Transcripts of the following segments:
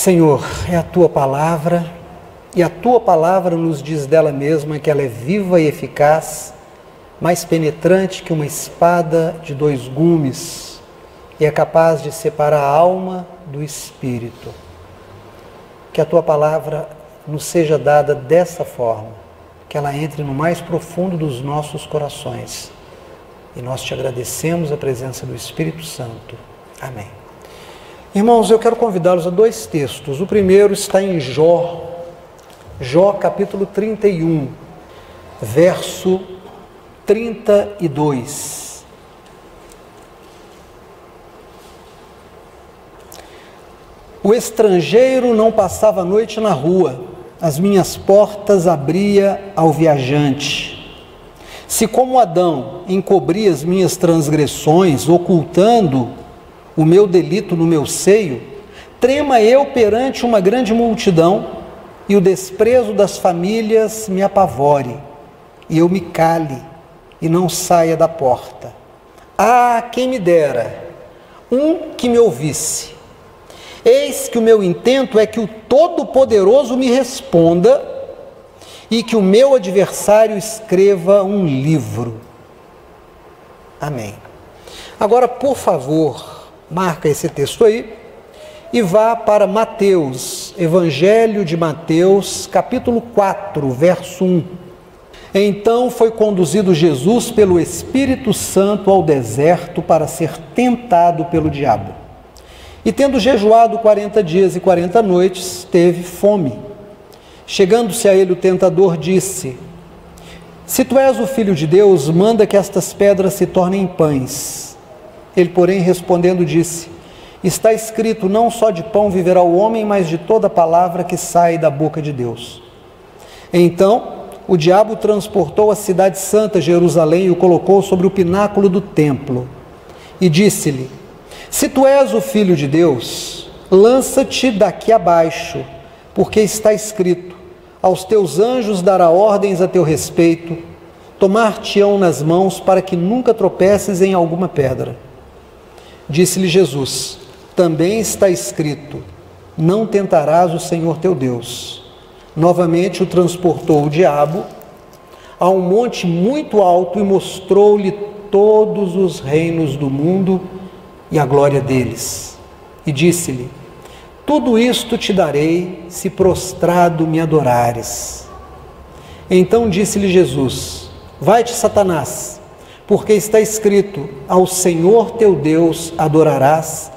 Senhor, é a Tua palavra, e a Tua palavra nos diz dela mesma que ela é viva e eficaz, mais penetrante que uma espada de 2 gumes, e é capaz de separar a alma do espírito. Que a Tua palavra nos seja dada dessa forma, que ela entre no mais profundo dos nossos corações. E nós te agradecemos a presença do Espírito Santo. Amém. Irmãos, eu quero convidá-los a 2 textos. O primeiro está em Jó capítulo 31, verso 32. O estrangeiro não passava a noite na rua, as minhas portas abria ao viajante. Se como Adão encobri as minhas transgressões, ocultando o meu delito no meu seio, trema eu perante uma grande multidão, e o desprezo das famílias me apavore, e eu me cale, e não saia da porta. Ah, quem me dera, que me ouvisse. Eis que o meu intento é que o Todo-Poderoso me responda, e que o meu adversário escreva um livro. Amém. Agora, por favor, marca esse texto aí e vá para Mateus, Evangelho de Mateus, capítulo 4, verso 1. Então foi conduzido Jesus pelo Espírito Santo ao deserto para ser tentado pelo diabo. E tendo jejuado 40 dias e 40 noites, teve fome. Chegando-se a ele o tentador disse: Se tu és o Filho de Deus, manda que estas pedras se tornem pães. Ele, porém, respondendo, disse: Está escrito, não só de pão viverá o homem, mas de toda palavra que sai da boca de Deus. Então o diabo transportou a cidade santa, Jerusalém, e o colocou sobre o pináculo do templo. E disse-lhe: Se tu és o Filho de Deus, lança-te daqui abaixo, porque está escrito: Aos teus anjos dará ordens a teu respeito, tomar-te-ão nas mãos para que nunca tropeces em alguma pedra. Disse-lhe Jesus: Também está escrito: Não tentarás o Senhor teu Deus. Novamente o transportou o diabo a um monte muito alto e mostrou-lhe todos os reinos do mundo e a glória deles. E disse-lhe: Tudo isto te darei, se prostrado me adorares. Então disse-lhe Jesus: Vai-te, Satanás, porque está escrito: Ao Senhor teu Deus adorarás,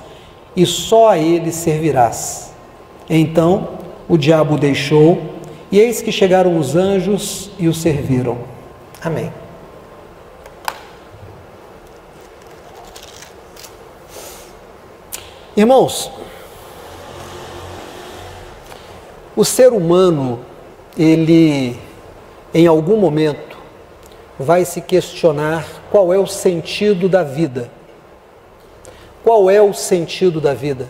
e só a Ele servirás. Então o diabo o deixou, e eis que chegaram os anjos e o serviram. Amém. Irmãos, o ser humano, ele, em algum momento, vai se questionar qual é o sentido da vida. Qual é o sentido da vida?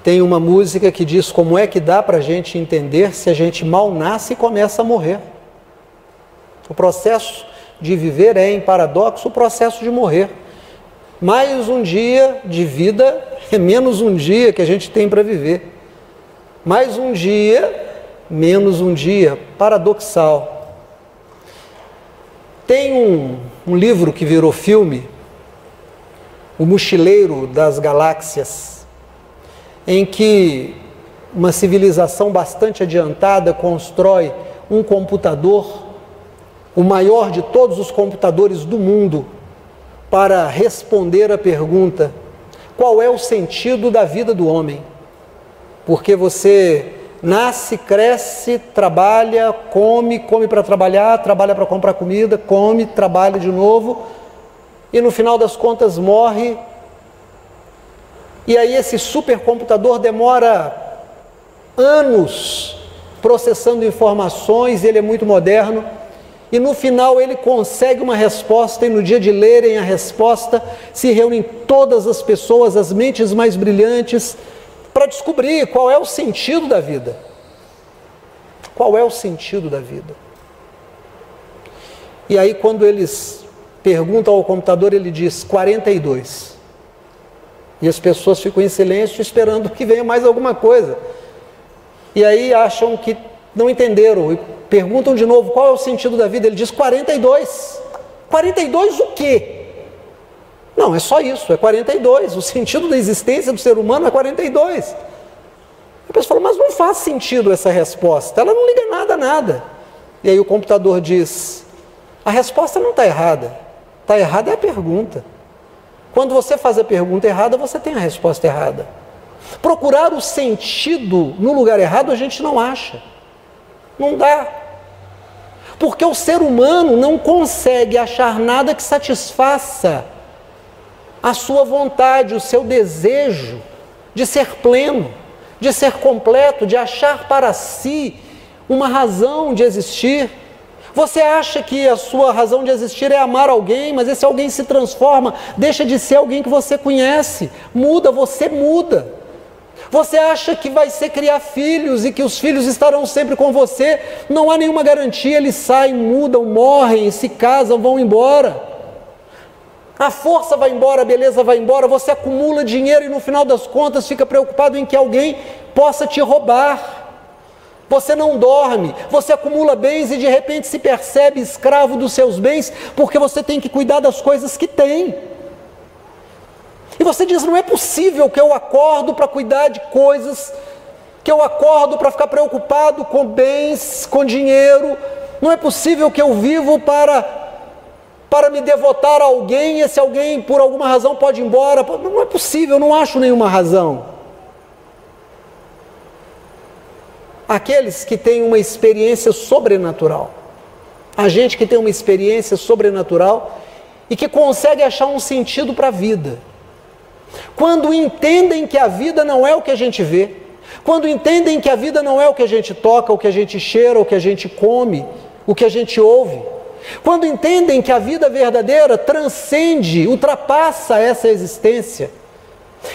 Tem uma música que diz como é que dá para a gente entender se a gente mal nasce e começa a morrer. O processo de viver é, em paradoxo, o processo de morrer. Mais um dia de vida é menos um dia que a gente tem para viver. Mais um dia, menos um dia, paradoxal. Tem um livro que virou filme, O Mochileiro das Galáxias, em que uma civilização bastante adiantada constrói um computador, o maior de todos os computadores do mundo, para responder a pergunta: qual é o sentido da vida do homem? Porque você nasce, cresce, trabalha, come para trabalhar, trabalha para comprar comida, come, trabalha de novo, e no final das contas morre. E aí esse supercomputador demora anos processando informações, ele é muito moderno, e no final ele consegue uma resposta, e no dia de lerem a resposta, se reúnem todas as pessoas, as mentes mais brilhantes, para descobrir qual é o sentido da vida. Qual é o sentido da vida? E aí quando eles perguntam ao computador, ele diz 42. E as pessoas ficam em silêncio esperando que venha mais alguma coisa. E aí acham que não entenderam e perguntam de novo qual é o sentido da vida. Ele diz 42. 42 o quê? Não, é só isso, é 42. O sentido da existência do ser humano é 42. A pessoa fala, mas não faz sentido essa resposta. Ela não liga nada a nada. E aí o computador diz, a resposta não está errada. Está errada é a pergunta. Quando você faz a pergunta errada, você tem a resposta errada. Procurar o sentido no lugar errado a gente não acha. Não dá. Porque o ser humano não consegue achar nada que satisfaça a sua vontade, o seu desejo de ser pleno, de ser completo, de achar para si uma razão de existir. Você acha que a sua razão de existir é amar alguém, mas esse alguém se transforma, deixa de ser alguém que você conhece, muda, você muda. Você acha que vai ser criar filhos e que os filhos estarão sempre com você, não há nenhuma garantia, eles saem, mudam, morrem, se casam, vão embora. A força vai embora, a beleza vai embora, você acumula dinheiro e no final das contas fica preocupado em que alguém possa te roubar. Você não dorme, você acumula bens e de repente se percebe escravo dos seus bens porque você tem que cuidar das coisas que tem. E você diz, não é possível que eu acordo para cuidar de coisas, que eu acordo para ficar preocupado com bens, com dinheiro, não é possível que eu vivo para me devotar a alguém e esse alguém por alguma razão pode ir embora. Não é possível, eu não acho nenhuma razão. Aqueles que têm uma experiência sobrenatural, a gente que tem uma experiência sobrenatural e que consegue achar um sentido para a vida, quando entendem que a vida não é o que a gente vê, quando entendem que a vida não é o que a gente toca, o que a gente cheira, o que a gente come, o que a gente ouve, quando entendem que a vida verdadeira transcende, ultrapassa essa existência,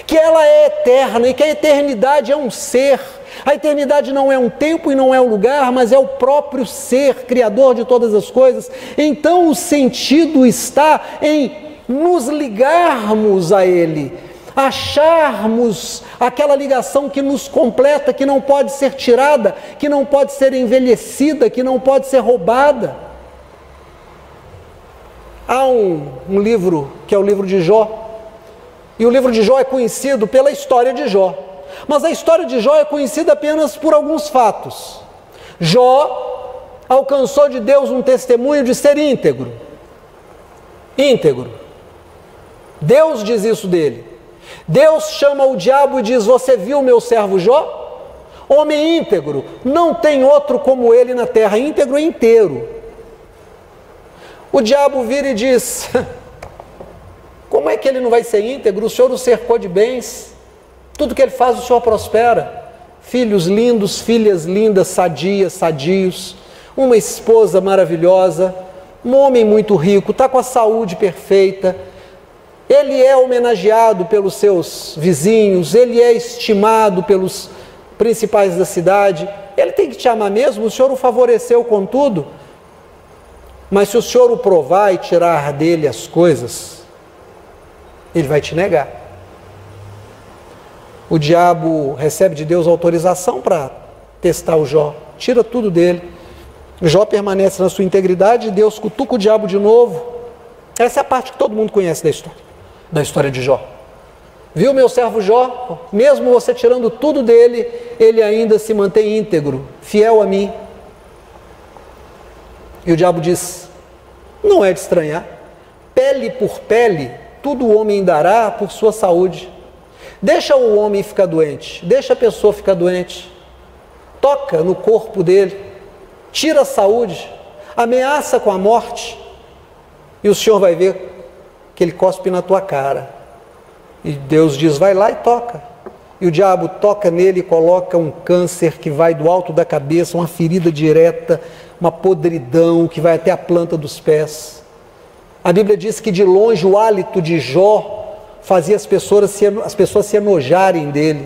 que ela é eterna e que a eternidade é um ser. A eternidade não é um tempo e não é um lugar, mas é o próprio ser, criador de todas as coisas. Então o sentido está em nos ligarmos a Ele, acharmos aquela ligação que nos completa, que não pode ser tirada, que não pode ser envelhecida, que não pode ser roubada. Há um livro que é o livro de Jó, e o livro de Jó é conhecido pela história de Jó. Mas a história de Jó é conhecida apenas por alguns fatos. Jó alcançou de Deus um testemunho de ser íntegro. Íntegro. Deus diz isso dele. Deus chama o diabo e diz, você viu meu servo Jó? Homem íntegro, não tem outro como ele na terra, íntegro e inteiro. O diabo vira e diz, como é que ele não vai ser íntegro? O Senhor o cercou de bens. Tudo que ele faz, o Senhor prospera. Filhos lindos, filhas lindas, sadias, sadios, uma esposa maravilhosa, um homem muito rico, está com a saúde perfeita, ele é homenageado pelos seus vizinhos, ele é estimado pelos principais da cidade, ele tem que te amar mesmo, o Senhor o favoreceu com tudo, mas se o Senhor o provar e tirar dele as coisas, ele vai te negar. O diabo recebe de Deus autorização para testar o Jó, tira tudo dele. Jó permanece na sua integridade, Deus cutuca o diabo de novo. Essa é a parte que todo mundo conhece da história de Jó. Viu meu servo Jó? Mesmo você tirando tudo dele, ele ainda se mantém íntegro, fiel a mim. E o diabo diz, não é de estranhar, pele por pele, tudo o homem dará por sua saúde. Deixa o homem ficar doente, deixa a pessoa ficar doente, toca no corpo dele, tira a saúde, ameaça com a morte, e o Senhor vai ver que ele cospe na tua cara. E Deus diz, vai lá e toca. E o diabo toca nele e coloca um câncer que vai do alto da cabeça, uma ferida direta, uma podridão que vai até a planta dos pés. A Bíblia diz que de longe o hálito de Jó fazia as pessoas se enojarem dele.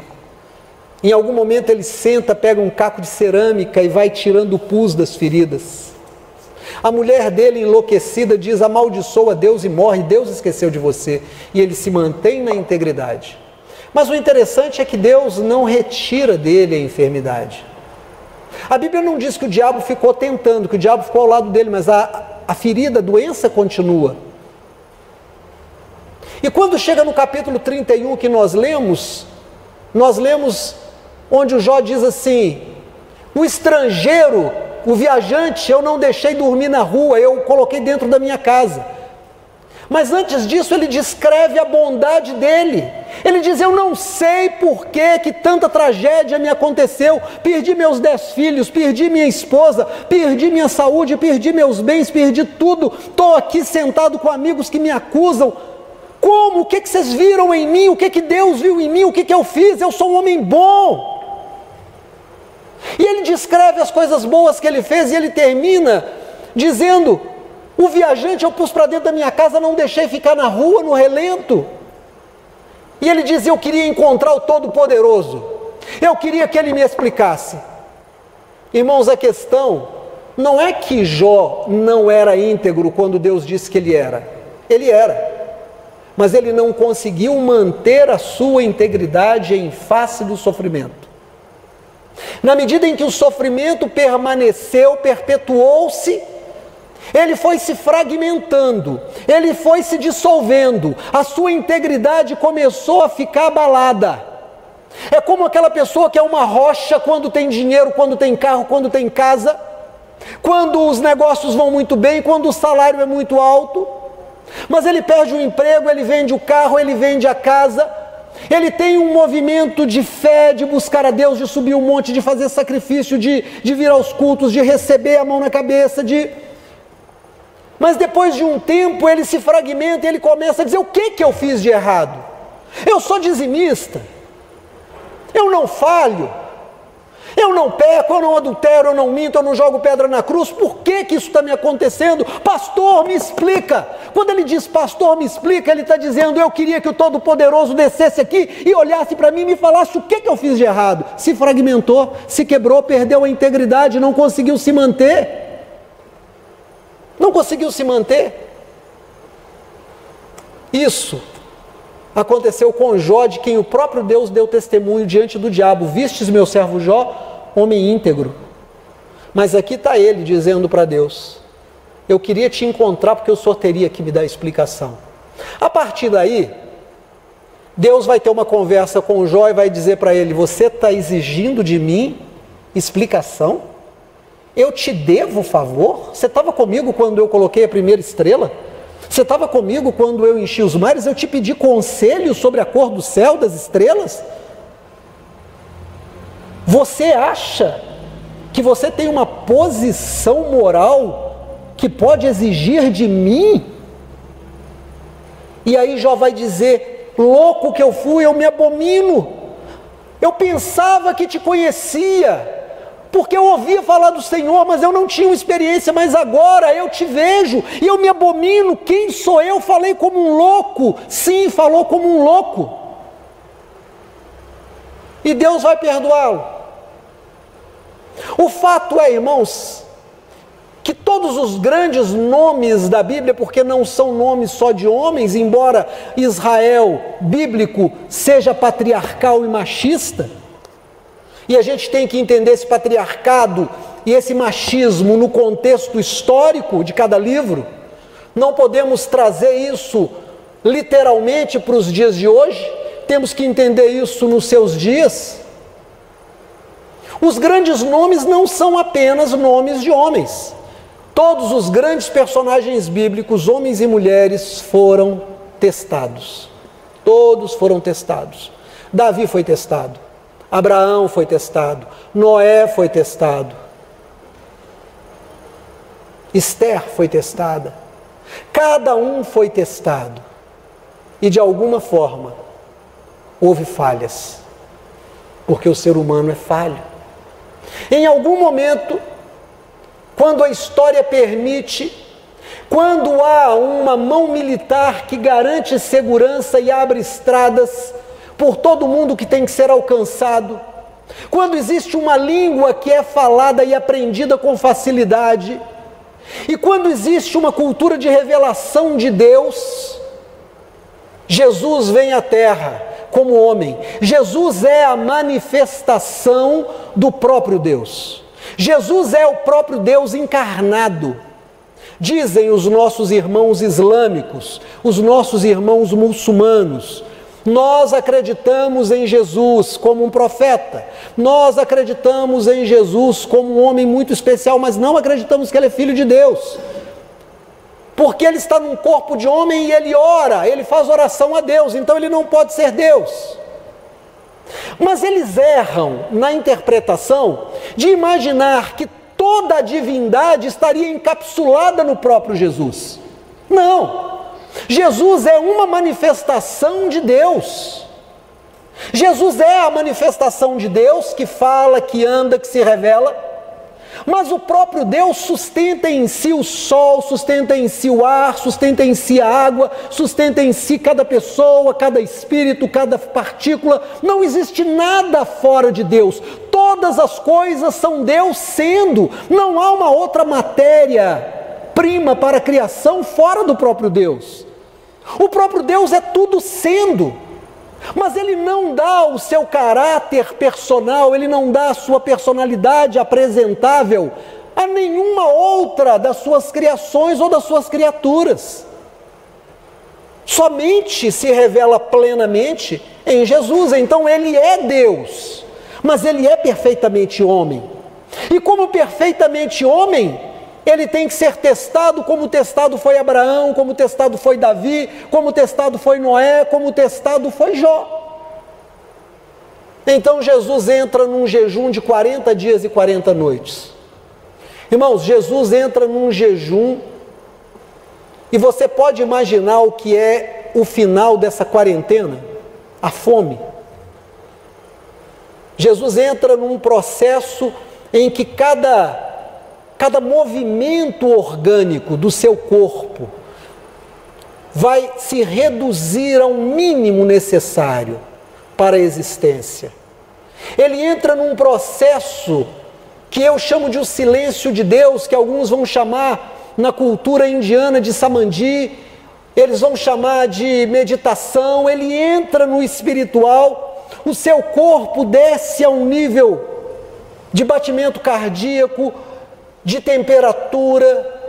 Em algum momento ele senta, pega um caco de cerâmica e vai tirando o pus das feridas. A mulher dele, enlouquecida, diz, amaldiçoa Deus e morre, Deus esqueceu de você. E ele se mantém na integridade. Mas o interessante é que Deus não retira dele a enfermidade. A Bíblia não diz que o diabo ficou tentando, que o diabo ficou ao lado dele, mas a ferida, a doença continua. E quando chega no capítulo 31 que nós lemos onde o Jó diz assim: o estrangeiro, o viajante, eu não deixei dormir na rua, eu coloquei dentro da minha casa. Mas antes disso ele descreve a bondade dele. Ele diz: eu não sei por que tanta tragédia me aconteceu. Perdi meus 10 filhos, perdi minha esposa, perdi minha saúde, perdi meus bens, perdi tudo. Estou aqui sentado com amigos que me acusam. Como? O que vocês viram em mim? O que Deus viu em mim? O que eu fiz? Eu sou um homem bom. E ele descreve as coisas boas que ele fez e ele termina dizendo: o viajante eu pus para dentro da minha casa, não deixei ficar na rua, no relento. E ele diz: eu queria encontrar o Todo-Poderoso, eu queria que ele me explicasse. Irmãos, a questão não é que Jó não era íntegro quando Deus disse que ele era. Ele era. Mas ele não conseguiu manter a sua integridade em face do sofrimento. Na medida em que o sofrimento permaneceu, perpetuou-se, ele foi se fragmentando, ele foi se dissolvendo, a sua integridade começou a ficar abalada. É como aquela pessoa que é uma rocha quando tem dinheiro, quando tem carro, quando tem casa, quando os negócios vão muito bem, quando o salário é muito alto, mas ele perde o emprego, ele vende o carro, ele vende a casa, ele tem um movimento de fé, de buscar a Deus, de subir um monte, de fazer sacrifício, de vir aos cultos, de receber a mão na cabeça, Mas depois de um tempo ele se fragmenta e ele começa a dizer: o que eu fiz de errado? Eu sou dizimista, eu não falho, eu não peco, eu não adultero, eu não minto, eu não jogo pedra na cruz. Por que isso está me acontecendo? Pastor, me explica. Quando ele diz pastor, me explica, ele está dizendo: eu queria que o Todo-Poderoso descesse aqui e olhasse para mim e me falasse o que eu fiz de errado. Se fragmentou, se quebrou, perdeu a integridade, não conseguiu se manter. Não conseguiu se manter. Isso aconteceu com Jó, de quem o próprio Deus deu testemunho diante do diabo: vistes meu servo Jó, homem íntegro. Mas aqui está ele dizendo para Deus: eu queria te encontrar porque o Senhor teria que me dar explicação. A partir daí, Deus vai ter uma conversa com Jó e vai dizer para ele: você está exigindo de mim explicação? Eu te devo favor? Você estava comigo quando eu coloquei a primeira estrela? Você estava comigo quando eu enchi os mares? Eu te pedi conselho sobre a cor do céu, das estrelas? Você acha que você tem uma posição moral que pode exigir de mim? E aí Jó vai dizer: louco que eu fui, eu me abomino. Eu pensava que te conhecia, porque eu ouvia falar do Senhor, mas eu não tinha uma experiência, mas agora eu te vejo e eu me abomino. Quem sou eu? Falei como um louco. Sim, falou como um louco. E Deus vai perdoá-lo. O fato é, irmãos, que todos os grandes nomes da Bíblia, porque não são nomes só de homens, embora Israel bíblico seja patriarcal e machista, e a gente tem que entender esse patriarcado e esse machismo no contexto histórico de cada livro. Não podemos trazer isso literalmente para os dias de hoje, temos que entender isso nos seus dias. Os grandes nomes não são apenas nomes de homens. Todos os grandes personagens bíblicos, homens e mulheres, foram testados. Todos foram testados. Davi foi testado. Abraão foi testado, Noé foi testado, Esther foi testada, cada um foi testado, e de alguma forma houve falhas, porque o ser humano é falho. Em algum momento, quando a história permite, quando há uma mão militar que garante segurança e abre estradas por todo mundo que tem que ser alcançado, quando existe uma língua que é falada e aprendida com facilidade, e quando existe uma cultura de revelação de Deus, Jesus vem à terra, como homem. Jesus é a manifestação do próprio Deus. Jesus é o próprio Deus encarnado. Dizem os nossos irmãos islâmicos, os nossos irmãos muçulmanos, nós acreditamos em Jesus como um profeta, nós acreditamos em Jesus como um homem muito especial, mas não acreditamos que ele é filho de Deus, porque ele está num corpo de homem e ele ora, ele faz oração a Deus, então ele não pode ser Deus. Mas eles erram na interpretação de imaginar que toda a divindade estaria encapsulada no próprio Jesus. Não! Jesus é uma manifestação de Deus. Jesus é a manifestação de Deus que fala, que anda, que se revela. Mas o próprio Deus sustenta em si o sol, sustenta em si o ar, sustenta em si a água, sustenta em si cada pessoa, cada espírito, cada partícula. Não existe nada fora de Deus. Todas as coisas são Deus sendo. Não há uma outra matéria-prima para a criação fora do próprio Deus. O próprio Deus é tudo sendo. Mas ele não dá o seu caráter personal, ele não dá a sua personalidade apresentável a nenhuma outra das suas criações ou das suas criaturas. Somente se revela plenamente em Jesus. Então ele é Deus, mas ele é perfeitamente homem. E como perfeitamente homem, ele tem que ser testado como testado foi Abraão, como testado foi Davi, como testado foi Noé, como testado foi Jó. Então Jesus entra num jejum de 40 dias e 40 noites. Irmãos, Jesus entra num jejum e você pode imaginar o que é o final dessa quarentena? A fome. Jesus entra num processo em que cada movimento orgânico do seu corpo vai se reduzir ao mínimo necessário para a existência. Ele entra num processo que eu chamo de o silêncio de Deus, que alguns vão chamar na cultura indiana de samadhi, eles vão chamar de meditação. Ele entra no espiritual, o seu corpo desce a um nível de batimento cardíaco, de temperatura,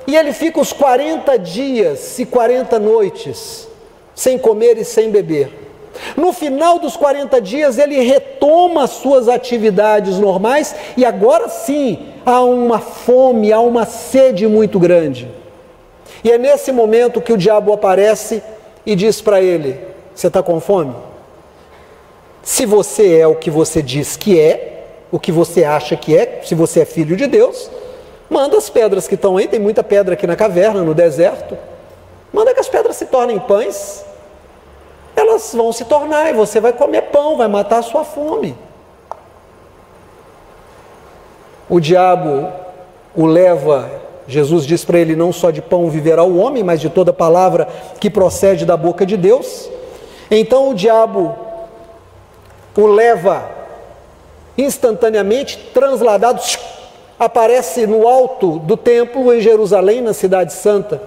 e ele fica os 40 dias e 40 noites sem comer e sem beber. No final dos 40 dias ele retoma as suas atividades normais e agora sim há uma fome, há uma sede muito grande. E é nesse momento que o diabo aparece e diz para ele: você está com fome? Se você é o que você diz que é, o que você acha que é, se você é filho de Deus, manda as pedras que estão aí, tem muita pedra aqui na caverna, no deserto, manda que as pedras se tornem pães, elas vão se tornar, e você vai comer pão, vai matar a sua fome. O diabo o leva, Jesus diz para ele: não só de pão viverá o homem, mas de toda palavra que procede da boca de Deus. Então o diabo o leva instantaneamente, transladado, aparece no alto do templo em Jerusalém, na cidade santa.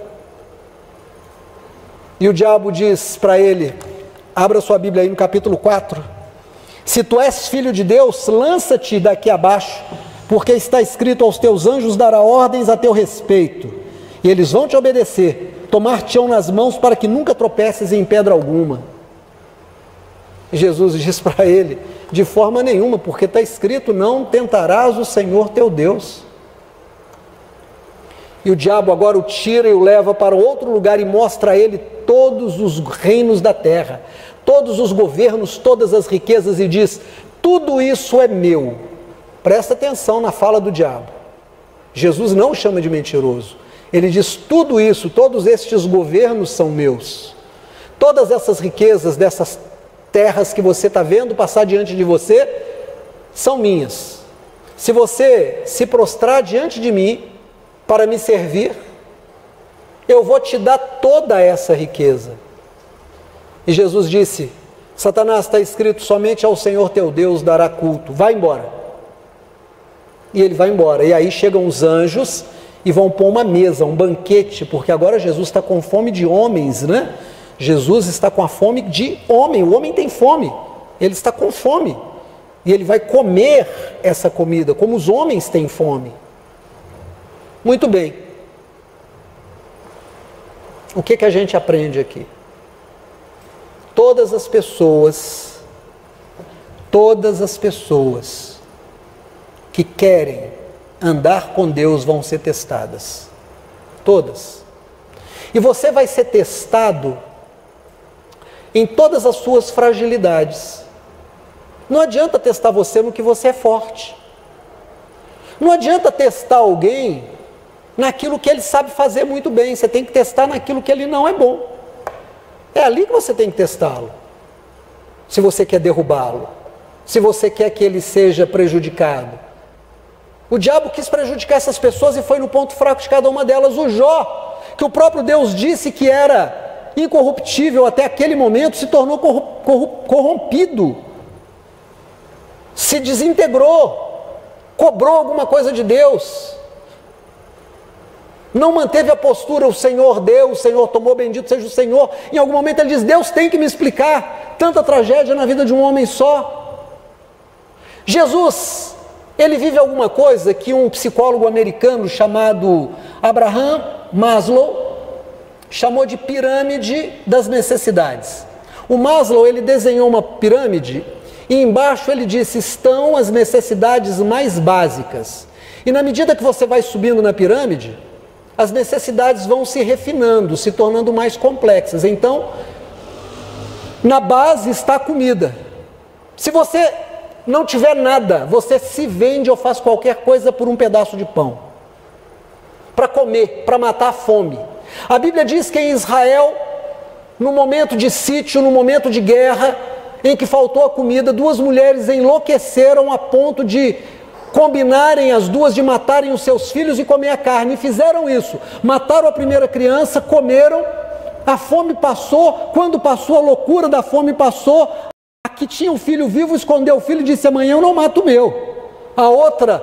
E o diabo diz para ele, abra sua Bíblia aí no capítulo 4, se tu és filho de Deus, lança-te daqui abaixo, porque está escrito: aos teus anjos dará ordens a teu respeito, e eles vão te obedecer, tomar-te-ão nas mãos para que nunca tropeces em pedra alguma. E Jesus diz para ele: de forma nenhuma, porque está escrito: não tentarás o Senhor teu Deus. E o diabo agora o tira e o leva para outro lugar e mostra a ele todos os reinos da terra, todos os governos, todas as riquezas, e diz: tudo isso é meu. Presta atenção na fala do diabo. Jesus não chama de mentiroso. Ele diz: tudo isso, todos estes governos são meus. Todas essas riquezas dessas terras que você está vendo passar diante de você são minhas. Se você se prostrar diante de mim para me servir, eu vou te dar toda essa riqueza. E Jesus disse: Satanás, está escrito: somente ao Senhor teu Deus dará culto, vai embora. E ele vai embora, e aí chegam os anjos e vão pôr uma mesa, um banquete, porque agora Jesus está com fome de homens, né? Jesus está com a fome de homem, o homem tem fome, ele está com fome, e ele vai comer essa comida, como os homens têm fome. Muito bem, o que a gente aprende aqui? Todas as pessoas que querem andar com Deus vão ser testadas, todas, e você vai ser testado em todas as suas fragilidades. Não adianta testar você no que você é forte, não adianta testar alguém naquilo que ele sabe fazer muito bem, você tem que testar naquilo que ele não é bom, é ali que você tem que testá-lo, se você quer derrubá-lo, se você quer que ele seja prejudicado. O diabo quis prejudicar essas pessoas e foi no ponto fraco de cada uma delas. O Jó, que o próprio Deus disse que era incorruptível até aquele momento, se tornou corrompido, se desintegrou, cobrou alguma coisa de Deus, não manteve a postura, o Senhor deu, o Senhor tomou, bendito seja o Senhor. Em algum momento ele diz, Deus tem que me explicar tanta tragédia na vida de um homem só. Jesus, ele vive alguma coisa que um psicólogo americano chamado Abraham Maslow chamou de pirâmide das necessidades. O Maslow, ele desenhou uma pirâmide e embaixo ele disse, estão as necessidades mais básicas. E na medida que você vai subindo na pirâmide, as necessidades vão se refinando, se tornando mais complexas. Então, na base está a comida. Se você não tiver nada, você se vende ou faz qualquer coisa por um pedaço de pão, para comer, para matar a fome. A Bíblia diz que em Israel, no momento de sítio, no momento de guerra, em que faltou a comida, duas mulheres enlouqueceram a ponto de combinarem as duas de matarem os seus filhos e comer a carne, e fizeram isso, mataram a primeira criança, comeram, a fome passou, quando passou a loucura da fome passou, a que tinha um filho vivo escondeu o filho e disse, amanhã eu não mato o meu. A outra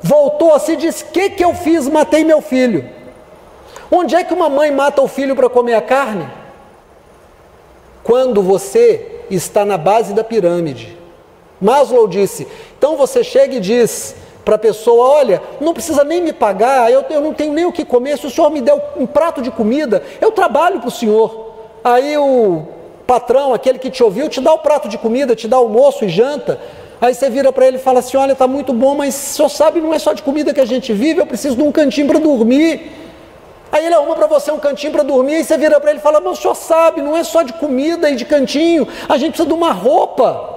voltou assim e disse, o que eu fiz? Matei meu filho. Onde é que uma mãe mata o filho para comer a carne? Quando você está na base da pirâmide. Maslow disse, então você chega e diz para a pessoa, olha, não precisa nem me pagar, eu não tenho nem o que comer, se o senhor me der um prato de comida, eu trabalho para o senhor. Aí o patrão, aquele que te ouviu, te dá o prato de comida, te dá almoço e janta, aí você vira para ele e fala assim, olha, está muito bom, mas o senhor sabe, não é só de comida que a gente vive, eu preciso de um cantinho para dormir. Aí ele arruma para você um cantinho para dormir, e você vira para ele e fala, mas o senhor sabe, não é só de comida e de cantinho, a gente precisa de uma roupa.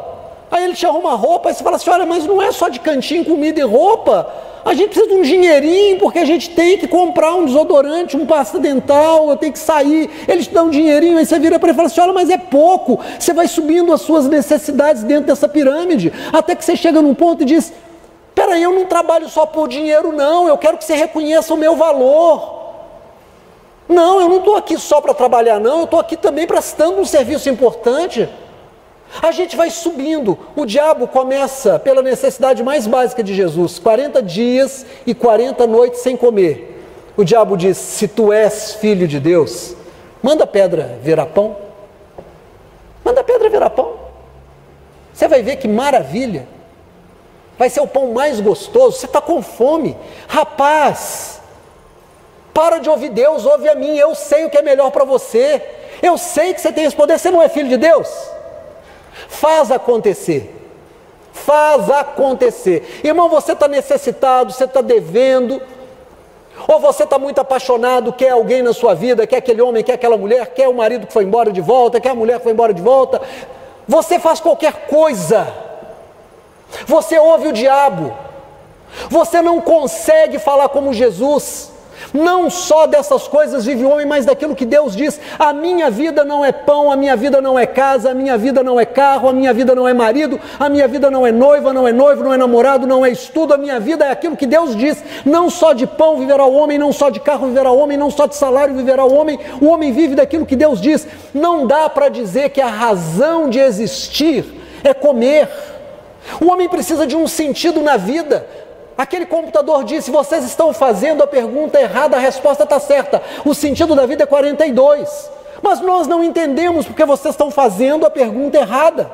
Aí ele te arruma roupa, aí você fala assim, olha, mas não é só de cantinho, comida e roupa, a gente precisa de um dinheirinho, porque a gente tem que comprar um desodorante, um pasta dental, eu tenho que sair, eles te dão um dinheirinho, aí você vira para ele e fala assim, olha, mas é pouco, você vai subindo as suas necessidades dentro dessa pirâmide, até que você chega num ponto e diz, peraí, eu não trabalho só por dinheiro não, eu quero que você reconheça o meu valor. Não, eu não estou aqui só para trabalhar não, eu estou aqui também prestando um serviço importante. A gente vai subindo, o diabo começa pela necessidade mais básica de Jesus, 40 dias e 40 noites sem comer. O diabo diz, se tu és filho de Deus, manda a pedra virar pão. Manda a pedra virar pão. Você vai ver que maravilha. Vai ser o pão mais gostoso, você está com fome. Rapaz, para de ouvir Deus, ouve a mim, eu sei o que é melhor para você. Eu sei que você tem esse poder, você não é filho de Deus? Faz acontecer, faz acontecer. Irmão, você está necessitado, você está devendo, ou você está muito apaixonado, quer alguém na sua vida, quer aquele homem, quer aquela mulher, quer o marido que foi embora de volta, quer a mulher que foi embora de volta, você faz qualquer coisa, você ouve o diabo, você não consegue falar como Jesus. Não só dessas coisas vive o homem, mas daquilo que Deus diz, a minha vida não é pão, a minha vida não é casa, a minha vida não é carro, a minha vida não é marido, a minha vida não é noiva, não é noivo, não é namorado, não é estudo, a minha vida é aquilo que Deus diz, não só de pão viverá o homem, não só de carro viverá o homem, não só de salário viverá o homem vive daquilo que Deus diz. Não dá para dizer que a razão de existir é comer, o homem precisa de um sentido na vida. Aquele computador disse, vocês estão fazendo a pergunta errada, a resposta está certa. O sentido da vida é 42. Mas nós não entendemos porque vocês estão fazendo a pergunta errada.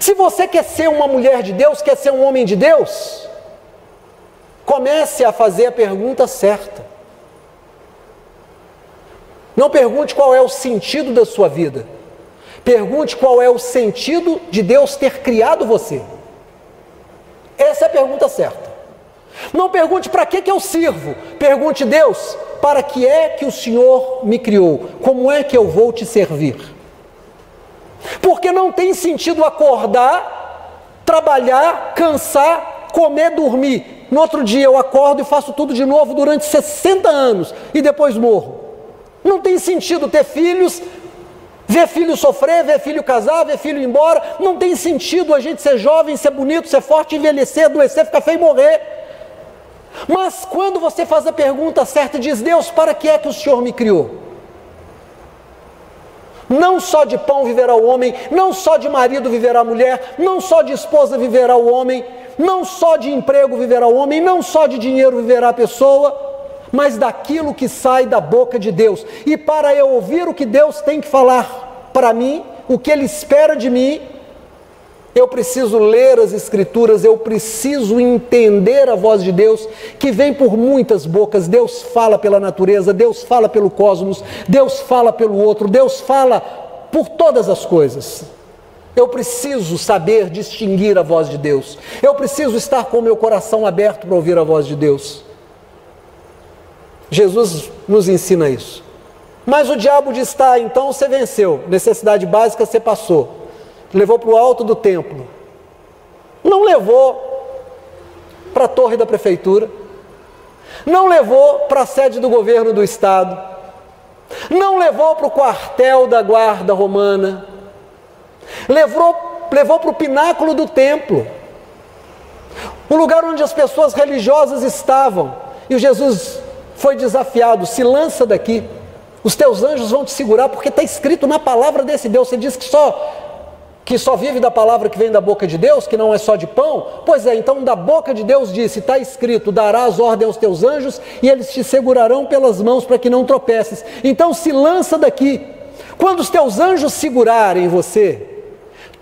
Se você quer ser uma mulher de Deus, quer ser um homem de Deus, comece a fazer a pergunta certa. Não pergunte qual é o sentido da sua vida. Pergunte qual é o sentido de Deus ter criado você. Essa é a pergunta certa. Não pergunte para que eu sirvo. Pergunte, Deus, para que é que o Senhor me criou? Como é que eu vou te servir? Porque não tem sentido acordar, trabalhar, cansar, comer, dormir. No outro dia eu acordo e faço tudo de novo durante 60 anos e depois morro. Não tem sentido ter filhos, ver filho sofrer, ver filho casar, ver filho ir embora. Não tem sentido a gente ser jovem, ser bonito, ser forte, envelhecer, adoecer, ficar feio e morrer. Mas quando você faz a pergunta certa e diz, Deus, para que é que o Senhor me criou? Não só de pão viverá o homem, não só de marido viverá a mulher, não só de esposa viverá o homem, não só de emprego viverá o homem, não só de dinheiro viverá a pessoa, mas daquilo que sai da boca de Deus. E para eu ouvir o que Deus tem que falar para mim, o que Ele espera de mim, eu preciso ler as Escrituras, eu preciso entender a voz de Deus, que vem por muitas bocas. Deus fala pela natureza, Deus fala pelo cosmos, Deus fala pelo outro, Deus fala por todas as coisas. Eu preciso saber distinguir a voz de Deus. Eu preciso estar com o meu coração aberto para ouvir a voz de Deus. Jesus nos ensina isso. Mas o diabo diz, tá, então você venceu, necessidade básica você passou. Levou para o alto do templo. Não levou para a torre da prefeitura. Não levou para a sede do governo do estado. Não levou para o quartel da guarda romana. Levou para o pináculo do templo. O lugar onde as pessoas religiosas estavam. E o Jesus foi desafiado, se lança daqui. Os teus anjos vão te segurar, porque está escrito na palavra desse Deus. Você diz que só vive da palavra que vem da boca de Deus, que não é só de pão? Pois é, então da boca de Deus disse, está escrito, darás ordem aos teus anjos e eles te segurarão pelas mãos para que não tropeces. Então se lança daqui. Quando os teus anjos segurarem você,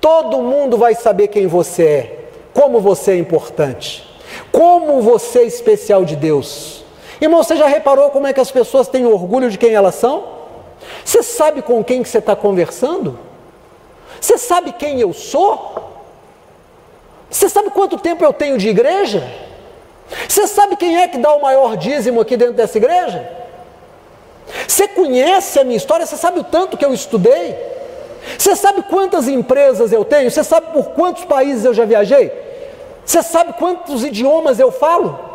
todo mundo vai saber quem você é, como você é importante, como você é especial de Deus. Irmão, você já reparou como é que as pessoas têm orgulho de quem elas são? Você sabe com quem que você está conversando? Você sabe quem eu sou? Você sabe quanto tempo eu tenho de igreja? Você sabe quem é que dá o maior dízimo aqui dentro dessa igreja? Você conhece a minha história? Você sabe o tanto que eu estudei? Você sabe quantas empresas eu tenho? Você sabe por quantos países eu já viajei? Você sabe quantos idiomas eu falo?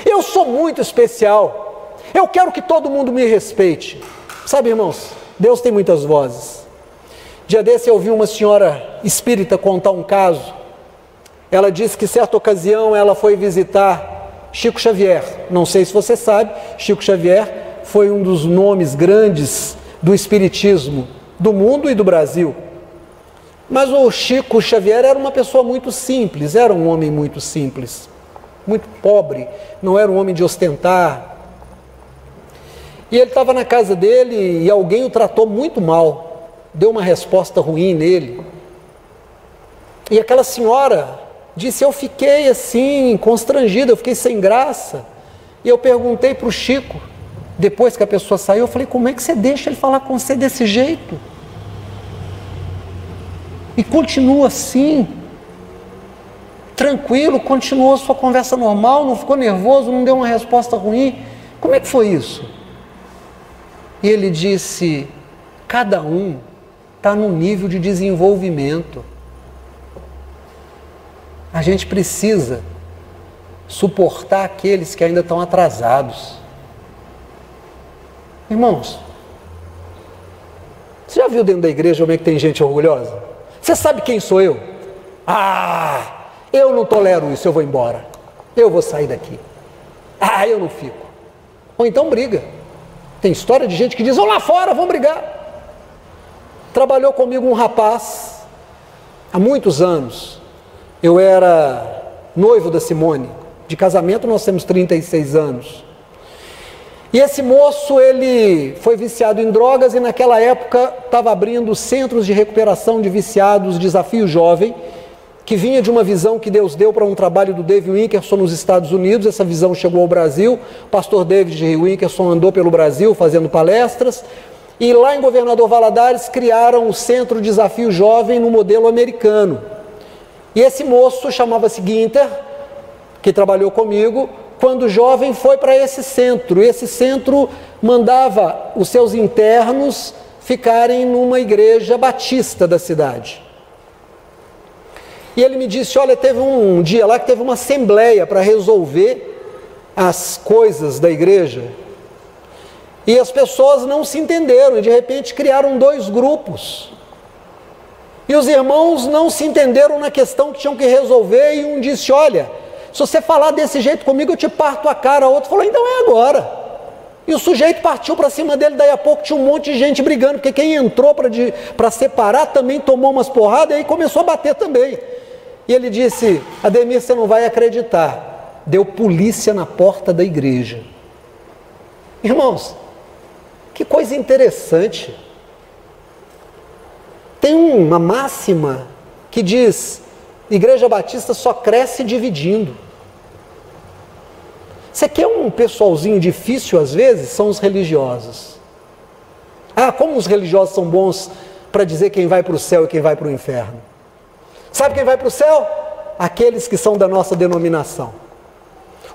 Eu sou muito especial. Eu quero que todo mundo me respeite. Sabe, irmãos, Deus tem muitas vozes. Dia desse eu ouvi uma senhora espírita contar um caso. Ela disse que certa ocasião ela foi visitar Chico Xavier. Não sei se você sabe, Chico Xavier foi um dos nomes grandes do espiritismo do mundo e do Brasil. Mas o Chico Xavier era uma pessoa muito simples, era um homem muito simples, muito pobre, não era um homem de ostentar. E ele estava na casa dele e alguém o tratou muito mal, deu uma resposta ruim nele. E aquela senhora disse, eu fiquei assim, constrangida, eu fiquei sem graça. E eu perguntei para o Chico, depois que a pessoa saiu, eu falei, como é que você deixa ele falar com você desse jeito? E continua assim, tranquilo, continuou sua conversa normal, não ficou nervoso, não deu uma resposta ruim. Como é que foi isso? E ele disse, cada um está num nível de desenvolvimento. A gente precisa suportar aqueles que ainda estão atrasados. Irmãos, você já viu dentro da igreja como é que tem gente orgulhosa? Você sabe quem sou eu? Ah, eu não tolero isso, eu vou embora. Eu vou sair daqui. Ah, eu não fico. Ou então briga. Tem história de gente que diz, vamos lá fora, vamos brigar. Trabalhou comigo um rapaz, há muitos anos. Eu era noivo da Simone. De casamento nós temos 36 anos. E esse moço, ele foi viciado em drogas e naquela época estava abrindo centros de recuperação de viciados, Desafio Jovem, que vinha de uma visão que Deus deu para um trabalho do Dave Winkerson nos Estados Unidos. Essa visão chegou ao Brasil, o pastor David Winkerson andou pelo Brasil fazendo palestras, e lá em Governador Valadares criaram o Centro Desafio Jovem no modelo americano. E esse moço chamava-se Guinter, que trabalhou comigo, quando jovem foi para esse centro. Esse centro mandava os seus internos ficarem numa igreja batista da cidade. E ele me disse, olha, teve um dia lá que teve uma assembleia para resolver as coisas da igreja. E as pessoas não se entenderam e de repente criaram 2 grupos. E os irmãos não se entenderam na questão que tinham que resolver e um disse, olha, se você falar desse jeito comigo eu te parto a cara. O outro falou, então é agora. E o sujeito partiu para cima dele, daí a pouco tinha um monte de gente brigando, porque quem entrou para separar também tomou umas porradas e aí começou a bater também. E ele disse, Ademir, você não vai acreditar, deu polícia na porta da igreja. Irmãos, que coisa interessante. Tem uma máxima que diz, Igreja Batista só cresce dividindo. Você quer um pessoalzinho difícil às vezes? São os religiosos. Ah, como os religiosos são bons para dizer quem vai para o céu e quem vai para o inferno. Sabe quem vai para o céu? Aqueles que são da nossa denominação.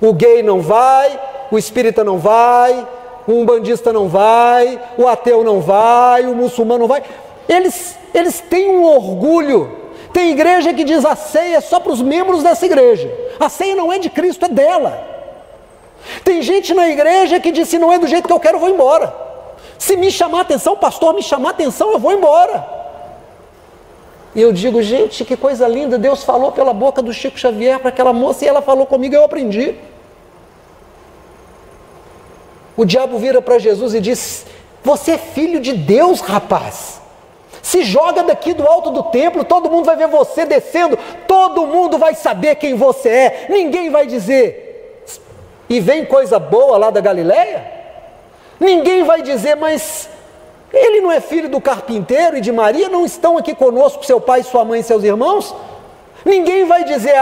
O gay não vai, o espírita não vai, o umbandista não vai, o ateu não vai, o muçulmano não vai. Eles têm um orgulho. Tem igreja que diz a ceia é só para os membros dessa igreja. A ceia não é de Cristo, é dela. Tem gente na igreja que diz, se não é do jeito que eu quero, eu vou embora. Se me chamar a atenção, o pastor me chamar a atenção, eu vou embora. E eu digo, gente, que coisa linda, Deus falou pela boca do Chico Xavier para aquela moça e ela falou comigo e eu aprendi. O diabo vira para Jesus e diz, você é filho de Deus, rapaz. Se joga daqui do alto do templo, todo mundo vai ver você descendo, todo mundo vai saber quem você é, ninguém vai dizer, e vem coisa boa lá da Galileia? Ninguém vai dizer, mas ele não é filho do carpinteiro e de Maria? Não estão aqui conosco seu pai, sua mãe e seus irmãos? Ninguém vai dizer,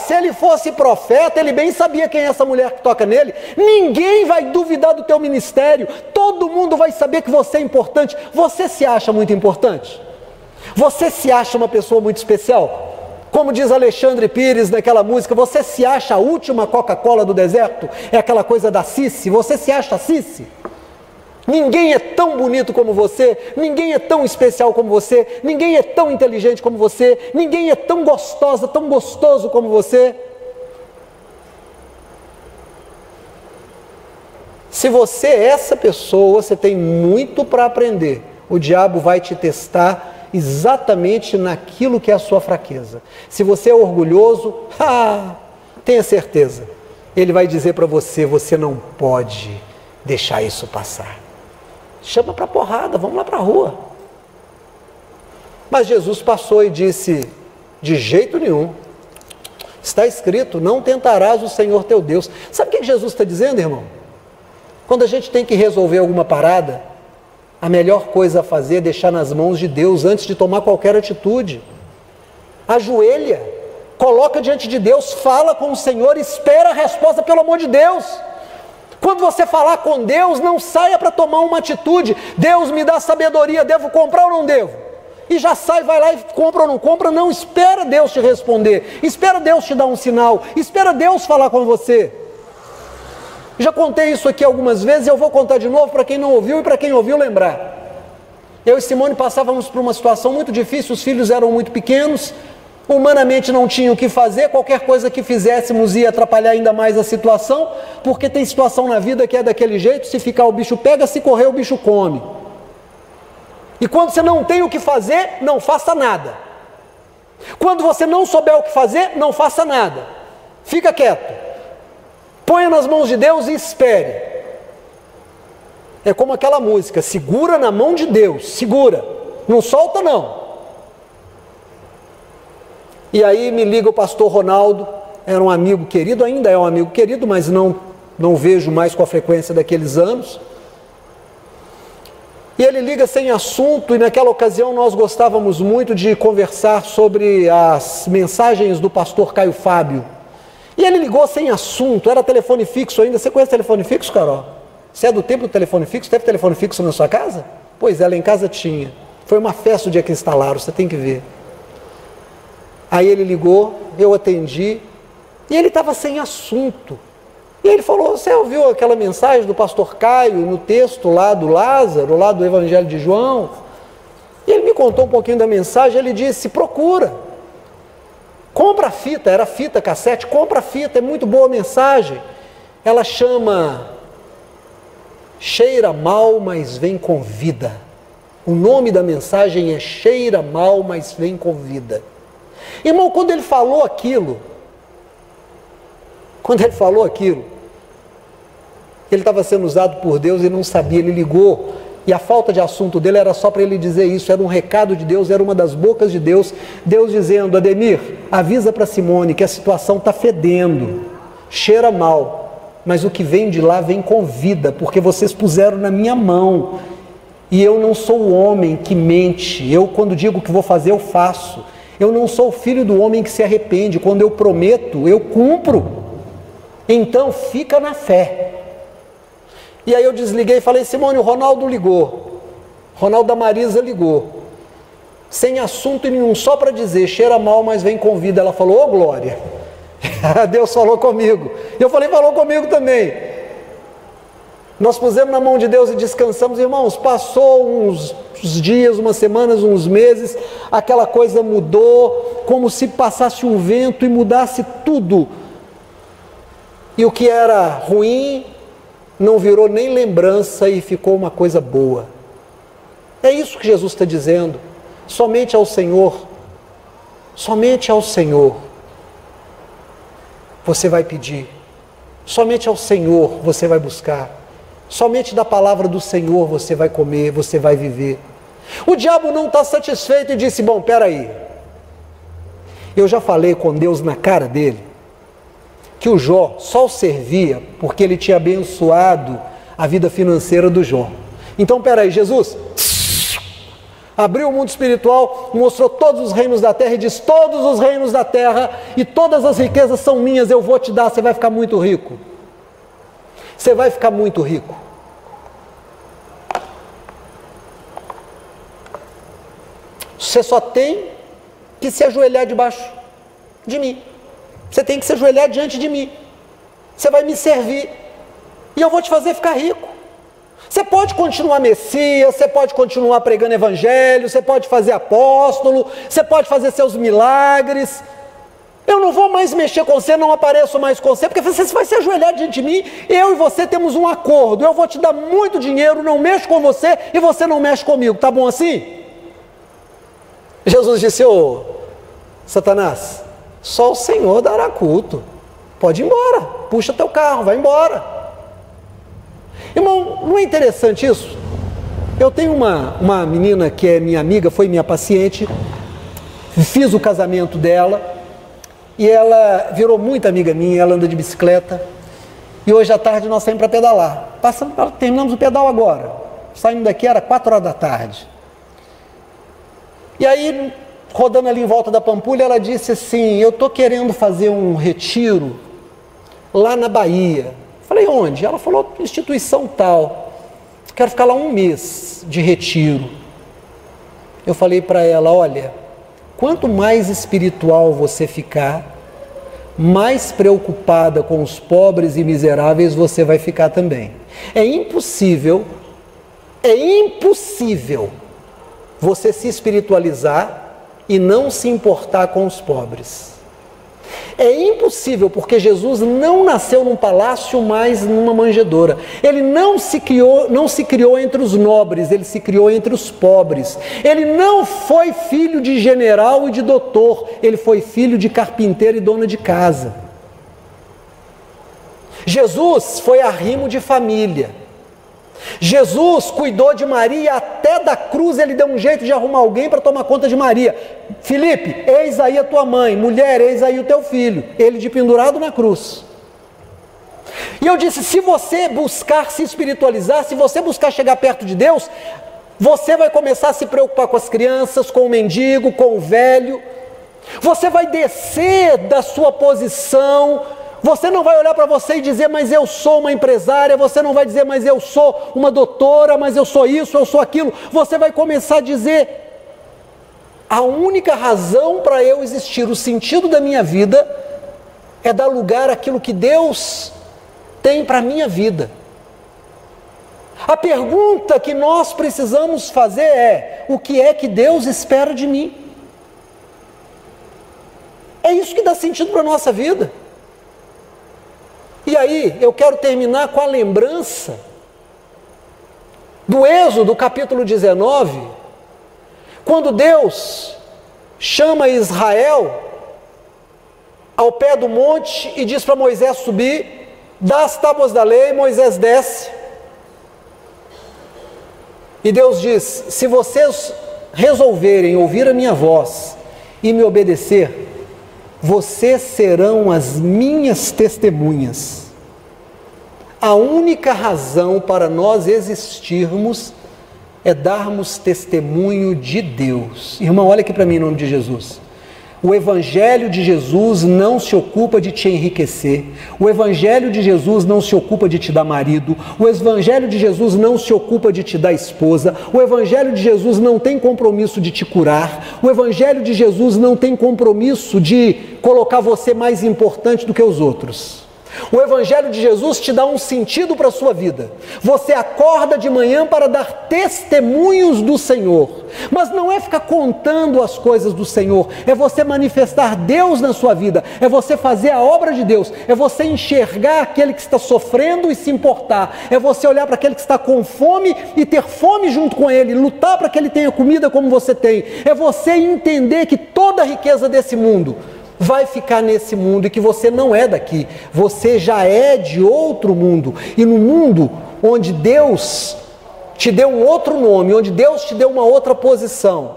se ele fosse profeta, ele bem sabia quem é essa mulher que toca nele. Ninguém vai duvidar do teu ministério, todo mundo vai saber que você é importante. Você se acha muito importante? Você se acha uma pessoa muito especial? Como diz Alexandre Pires naquela música, você se acha a última Coca-Cola do deserto? É aquela coisa da Cici, você se acha a Cici? Ninguém é tão bonito como você, ninguém é tão especial como você, ninguém é tão inteligente como você, ninguém é tão gostosa, tão gostoso como você. Se você é essa pessoa, você tem muito para aprender. O diabo vai te testar exatamente naquilo que é a sua fraqueza. Se você é orgulhoso, tenha certeza, ele vai dizer para você, você não pode deixar isso passar. Chama para porrada, vamos lá para a rua. Mas Jesus passou e disse, de jeito nenhum, está escrito, não tentarás o Senhor teu Deus. Sabe o que Jesus está dizendo, irmão? Quando a gente tem que resolver alguma parada, a melhor coisa a fazer é deixar nas mãos de Deus antes de tomar qualquer atitude. Ajoelha, coloca diante de Deus, fala com o Senhor, espera a resposta, pelo amor de Deus. Quando você falar com Deus, não saia para tomar uma atitude. Deus me dá sabedoria, devo comprar ou não devo? E já sai, vai lá e compra ou não compra. Não, espera Deus te responder, espera Deus te dar um sinal, espera Deus falar com você. Já contei isso aqui algumas vezes, eu vou contar de novo para quem não ouviu e para quem ouviu lembrar. Eu e Simone passávamos por uma situação muito difícil, os filhos eram muito pequenos, humanamente não tinham o que fazer, qualquer coisa que fizéssemos ia atrapalhar ainda mais a situação, porque tem situação na vida que é daquele jeito, se ficar o bicho pega, se correr o bicho come. E quando você não tem o que fazer, não faça nada. Quando você não souber o que fazer, não faça nada. Fica quieto. Ponha nas mãos de Deus e espere. É como aquela música, segura na mão de Deus, segura, não solta não. E aí me liga o pastor Ronaldo, era um amigo querido, ainda é um amigo querido, mas não não vejo mais com a frequência daqueles anos. E ele liga sem assunto, e naquela ocasião nós gostávamos muito de conversar sobre as mensagens do pastor Caio Fábio. E ele ligou sem assunto, era telefone fixo ainda. Você conhece telefone fixo, Carol? Você é do tempo do telefone fixo? Teve telefone fixo na sua casa? Pois é, lá em casa tinha. Foi uma festa o dia que instalaram, você tem que ver. Aí ele ligou, eu atendi, e ele estava sem assunto. E ele falou, você ouviu aquela mensagem do pastor Caio no texto lá do Lázaro, lá do Evangelho de João? E ele me contou um pouquinho da mensagem, ele disse, procura. Compra a fita, era fita cassete, compra a fita, é muito boa a mensagem. Ela chama Cheira Mal, mas Vem com Vida. O nome da mensagem é Cheira Mal, mas Vem com Vida. Irmão, quando ele falou aquilo, ele estava sendo usado por Deus e não sabia, ele ligou, e a falta de assunto dele era só para ele dizer isso, era um recado de Deus, era uma das bocas de Deus, Deus dizendo, Ademir, avisa para Simone que a situação está fedendo, cheira mal, mas o que vem de lá vem com vida, porque vocês puseram na minha mão, e eu não sou o homem que mente, eu quando digo que vou fazer, eu faço, eu não sou o filho do homem que se arrepende, quando eu prometo, eu cumpro, então fica na fé. E aí eu desliguei e falei, Simone, o Ronaldo ligou, Ronaldo da Marisa ligou, sem assunto nenhum, só para dizer, cheira mal, mas vem com vida. Ela falou, ô glória, Deus falou comigo. E eu falei, falou comigo também. Nós pusemos na mão de Deus e descansamos, irmãos, passou uns dias, umas semanas, uns meses, aquela coisa mudou, como se passasse um vento e mudasse tudo. E o que era ruim não virou nem lembrança e ficou uma coisa boa. É isso que Jesus está dizendo. Somente ao Senhor você vai pedir. Somente ao Senhor você vai buscar. Somente da palavra do Senhor você vai comer, você vai viver. O diabo não está satisfeito e disse, bom, peraí. Eu já falei com Deus na cara dele, que o Jó só o servia porque ele tinha abençoado a vida financeira do Jó. Então, peraí, Jesus abriu o mundo espiritual, mostrou todos os reinos da terra e diz, todos os reinos da terra e todas as riquezas são minhas, eu vou te dar, você vai ficar muito rico. Você vai ficar muito rico. Você só tem que se ajoelhar debaixo de mim. Você tem que se ajoelhar diante de mim. Você vai me servir. E eu vou te fazer ficar rico. Você pode continuar Messias, você pode continuar pregando evangelho, você pode fazer apóstolo, você pode fazer seus milagres. Eu não vou mais mexer com você, não apareço mais com você, porque você vai se ajoelhar diante de mim, eu e você temos um acordo, eu vou te dar muito dinheiro, não mexo com você e você não mexe comigo, tá bom assim? Jesus disse, ô Satanás, só o Senhor dará culto, pode ir embora, puxa teu carro, vai embora. Irmão, não é interessante isso? Eu tenho uma menina que é minha amiga, foi minha paciente, fiz o casamento dela, e ela virou muito amiga minha, ela anda de bicicleta, e hoje à tarde nós saímos para pedalar, terminamos o pedal agora, saindo daqui era 4 horas da tarde, e aí, rodando ali em volta da Pampulha, ela disse assim, eu estou querendo fazer um retiro lá na Bahia. Falei, onde? Ela falou, instituição tal, quero ficar lá 1 mês de retiro. Eu falei para ela, olha, quanto mais espiritual você ficar, mais preocupada com os pobres e miseráveis você vai ficar também. É impossível você se espiritualizar e não se importar com os pobres. É impossível, porque Jesus não nasceu num palácio, mas numa manjedoura. Ele não se criou entre os nobres, ele se criou entre os pobres. Ele não foi filho de general e de doutor, ele foi filho de carpinteiro e dona de casa. Jesus foi arrimo de família. Jesus cuidou de Maria até da cruz, ele deu um jeito de arrumar alguém para tomar conta de Maria. Filipe, eis aí a tua mãe, mulher, eis aí o teu filho, ele de pendurado na cruz. E eu disse, se você buscar se espiritualizar, se você buscar chegar perto de Deus, você vai começar a se preocupar com as crianças, com o mendigo, com o velho. Você vai descer da sua posição. Você não vai olhar para você e dizer, mas eu sou uma empresária. Você não vai dizer, mas eu sou uma doutora, mas eu sou isso, eu sou aquilo. Você vai começar a dizer, a única razão para eu existir, o sentido da minha vida, é dar lugar àquilo que Deus tem para a minha vida. A pergunta que nós precisamos fazer é, o que é que Deus espera de mim? É isso que dá sentido para a nossa vida. E aí, eu quero terminar com a lembrança do Êxodo, capítulo 19, quando Deus chama Israel ao pé do monte e diz para Moisés subir, dá as tábuas da lei, Moisés desce. E Deus diz, se vocês resolverem ouvir a minha voz e me obedecer, vocês serão as minhas testemunhas. A única razão para nós existirmos é darmos testemunho de Deus. Irmão, olha aqui para mim em nome de Jesus. O Evangelho de Jesus não se ocupa de te enriquecer. O Evangelho de Jesus não se ocupa de te dar marido. O Evangelho de Jesus não se ocupa de te dar esposa. O Evangelho de Jesus não tem compromisso de te curar. O Evangelho de Jesus não tem compromisso de colocar você mais importante do que os outros. O Evangelho de Jesus te dá um sentido para a sua vida. Você acorda de manhã para dar testemunhos do Senhor. Mas não é ficar contando as coisas do Senhor. É você manifestar Deus na sua vida. É você fazer a obra de Deus. É você enxergar aquele que está sofrendo e se importar. É você olhar para aquele que está com fome e ter fome junto com ele. Lutar para que ele tenha comida como você tem. É você entender que toda a riqueza desse mundo vai ficar nesse mundo e que você não é daqui, você já é de outro mundo, e no mundo onde Deus te deu um outro nome, onde Deus te deu uma outra posição,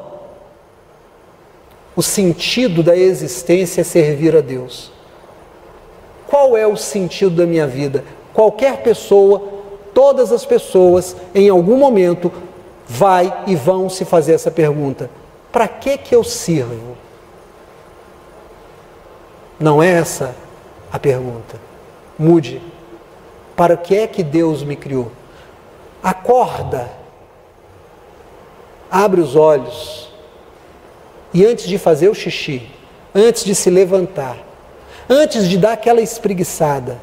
o sentido da existência é servir a Deus. Qual é o sentido da minha vida? Qualquer pessoa, todas as pessoas, em algum momento, vão se fazer essa pergunta: para que eu sirvo? Não é essa a pergunta. Mude. Para que é que Deus me criou? Acorda. Abre os olhos. E antes de fazer o xixi, antes de se levantar, antes de dar aquela espreguiçada,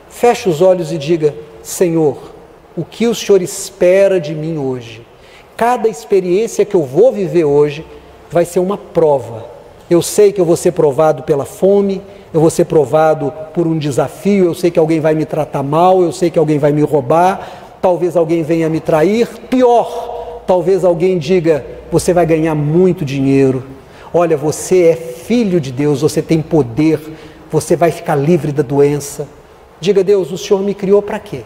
feche os olhos e diga: Senhor, o que o Senhor espera de mim hoje? Cada experiência que eu vou viver hoje vai ser uma prova. Eu sei que eu vou ser provado pela fome, eu vou ser provado por um desafio, eu sei que alguém vai me tratar mal, eu sei que alguém vai me roubar, talvez alguém venha me trair, pior, talvez alguém diga: você vai ganhar muito dinheiro, olha, você é filho de Deus, você tem poder, você vai ficar livre da doença. Diga: Deus, o Senhor me criou para quê?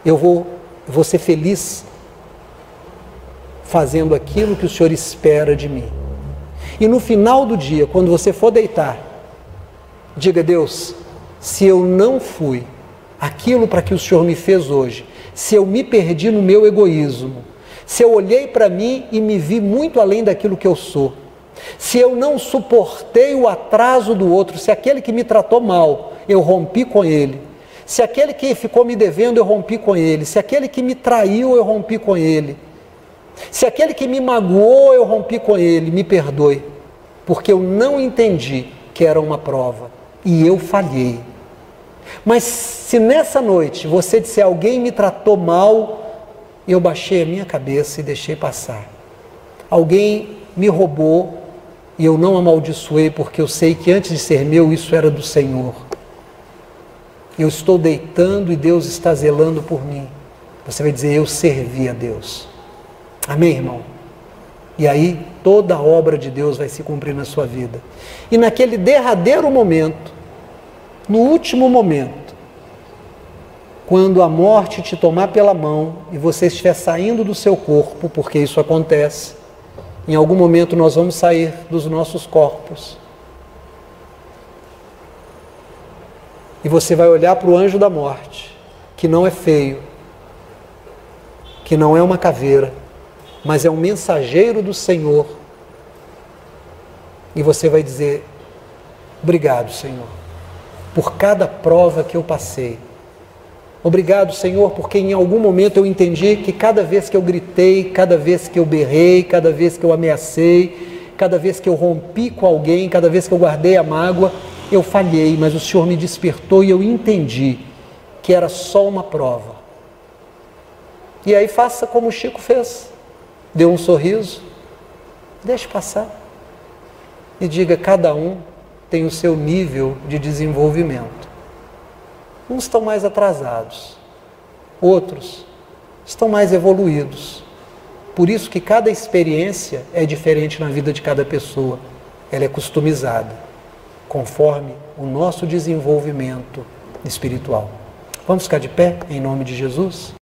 Eu vou ser feliz fazendo aquilo que o Senhor espera de mim. E no final do dia, quando você for deitar, diga: Deus, se eu não fui aquilo para que o Senhor me fez hoje, se eu me perdi no meu egoísmo, se eu olhei para mim e me vi muito além daquilo que eu sou, se eu não suportei o atraso do outro, se aquele que me tratou mal, eu rompi com ele, se aquele que ficou me devendo, eu rompi com ele, se aquele que me traiu, eu rompi com ele, se aquele que me magoou, eu rompi com ele, me perdoe, porque eu não entendi que era uma prova e eu falhei. Mas se nessa noite você disser: alguém me tratou mal, eu baixei a minha cabeça e deixei passar. Alguém me roubou e eu não amaldiçoei, porque eu sei que antes de ser meu, isso era do Senhor. Eu estou deitando e Deus está zelando por mim. Você vai dizer: eu servi a Deus. Amém, irmão? E aí toda a obra de Deus vai se cumprir na sua vida. E naquele derradeiro momento, no último momento, quando a morte te tomar pela mão e você estiver saindo do seu corpo, porque isso acontece, em algum momento nós vamos sair dos nossos corpos. E você vai olhar para o anjo da morte, que não é feio, que não é uma caveira, mas é um mensageiro do Senhor. E você vai dizer: obrigado, Senhor, por cada prova que eu passei. Obrigado, Senhor, porque em algum momento eu entendi que cada vez que eu gritei, cada vez que eu berrei, cada vez que eu ameacei, cada vez que eu rompi com alguém, cada vez que eu guardei a mágoa, eu falhei, mas o Senhor me despertou e eu entendi que era só uma prova. E aí faça como o Chico fez, dê um sorriso, deixe passar e diga: cada um tem o seu nível de desenvolvimento. Uns estão mais atrasados, outros estão mais evoluídos. Por isso que cada experiência é diferente na vida de cada pessoa. Ela é customizada, conforme o nosso desenvolvimento espiritual. Vamos ficar de pé, em nome de Jesus?